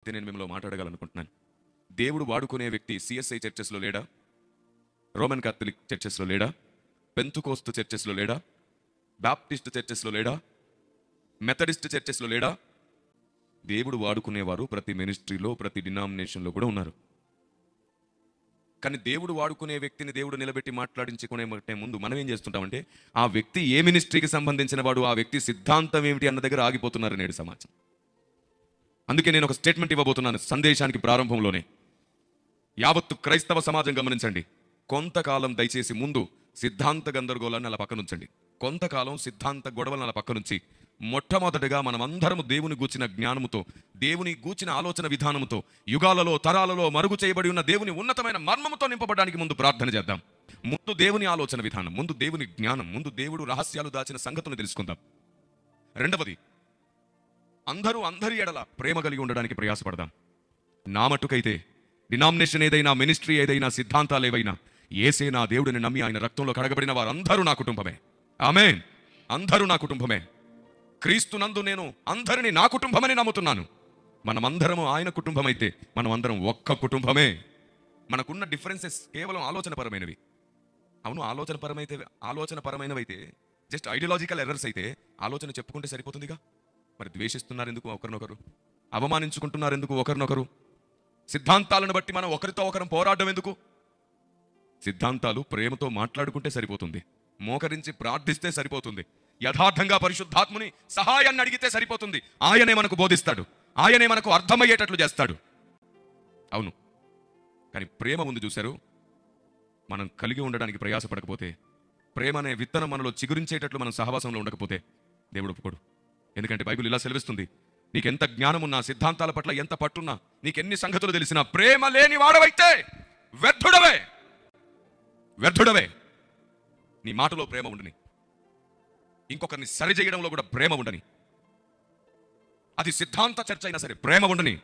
నేను మిమ్మల్ని మాట్లాడగలనుకుంటున్నాను. దేవుడు వాడుకునే వ్యక్తి సిఎస్ఐ చర్చెస్లో లేడా? రోమన్ కాథలిక్ చర్చెస్లో లేడా? పెంతుకోస్తు చర్చెస్లో లేడా? బాప్టిస్ట్ చర్చెస్లో లేడా? మెథడిస్ట్ చర్చెస్లో లేడా? దేవుడు వాడుకునేవారు ప్రతి మినిస్ట్రీలో, ప్రతి డినామినేషన్లో కూడా ఉన్నారు. కానీ దేవుడు వాడుకునే వ్యక్తిని దేవుడు నిలబెట్టి మాట్లాడించుకునే ముందు మనం ఏం చేస్తుంటామంటే, ఆ వ్యక్తి ఏ మినిస్ట్రీకి సంబంధించిన వాడు, ఆ వ్యక్తి సిద్ధాంతం ఏమిటి అన్న దగ్గర ఆగిపోతున్నారు నేడు సమాజం. అందుకే నేను ఒక స్టేట్మెంట్ ఇవ్వబోతున్నాను సందేశానికి ప్రారంభంలోనే. యావత్తు క్రైస్తవ సమాజం గమనించండి. కొంతకాలం దయచేసి ముందు సిద్ధాంత గందరగోళాన్ని అలా పక్కనుంచండి. కొంతకాలం సిద్ధాంత గొడవలను అలా పక్కనుంచి మొట్టమొదటిగా మనమందరము దేవుని గూర్చిన జ్ఞానముతో, దేవుని గూర్చిన ఆలోచన విధానముతో, యుగాలలో తరాలలో మరుగు చేయబడి ఉన్న దేవుని ఉన్నతమైన మర్మముతో నింపబడడానికి ముందు ప్రార్థన చేద్దాం. ముందు దేవుని ఆలోచన విధానం, ముందు దేవుని జ్ఞానం, ముందు దేవుడు రహస్యాలు దాచిన సంగతులను తెలుసుకుందాం. రెండవది, అందరి ఎడల ప్రేమ కలిగి ఉండడానికి ప్రయాసపడదాం. నా మట్టుకైతే డినామినేషన్ ఏదైనా, మినిస్ట్రీ ఏదైనా, సిద్ధాంతాలు ఏవైనా, యేసే నా దేవుడిని నమ్మి ఆయన రక్తంలో కడగబడిన వారందరూ నా కుటుంబమే. ఆమేన్. అందరూ నా కుటుంబమే. క్రీస్తునందు నేను అందరినీ నా కుటుంబమని నమ్ముతున్నాను. మనమందరము ఆయన కుటుంబం అయితే మనం అందరం ఒక్క కుటుంబమే. మనకున్న డిఫరెన్సెస్ కేవలం ఆలోచనపరమైనవి. అవును, ఆలోచనపరమైనవైతే, జస్ట్ ఐడియాలజికల్ ఎర్రర్స్ అయితే ఆలోచన చెప్పుకుంటే సరిపోతుందిగా. మరి ద్వేషిస్తున్నారు ఎందుకు ఒకరినొకరు? అవమానించుకుంటున్నారు ఎందుకు ఒకరినొకరు? సిద్ధాంతాలను బట్టి మనం ఒకరితో ఒకరం పోరాడడం ఎందుకు? సిద్ధాంతాలు ప్రేమతో మాట్లాడుకుంటే సరిపోతుంది. మోకరించి ప్రార్థిస్తే సరిపోతుంది. యథార్థంగా పరిశుద్ధాత్ముని సహాయాన్ని అడిగితే సరిపోతుంది. ఆయనే మనకు బోధిస్తాడు, ఆయనే మనకు అర్థమయ్యేటట్లు చేస్తాడు. అవును, కానీ ప్రేమ ఉంది చూశారు, మనం కలిగి ఉండడానికి ప్రయాసపడకపోతే, ప్రేమ అనే విత్తనం మనలో చిగురించేటట్లు మనం సహవాసంలో ఉండకపోతే దేవుడు ఒప్పుకోడు. ఎందుకంటే బైబిల్ ఇలా సెలవిస్తుంది, నీకెంత జ్ఞానమున్నా, సిద్ధాంతాల పట్ల ఎంత పట్టున్నా, నీకెన్ని సంగతులు తెలిసినా ప్రేమ లేని వాడవైతే వ్యర్థుడవే. నీ మాటలో ప్రేమ ఉండని, ఇంకొకరిని సరిచేయడంలో కూడా ప్రేమ ఉండని, అది సిద్ధాంత చర్చ అయినా సరే ప్రేమ ఉండని.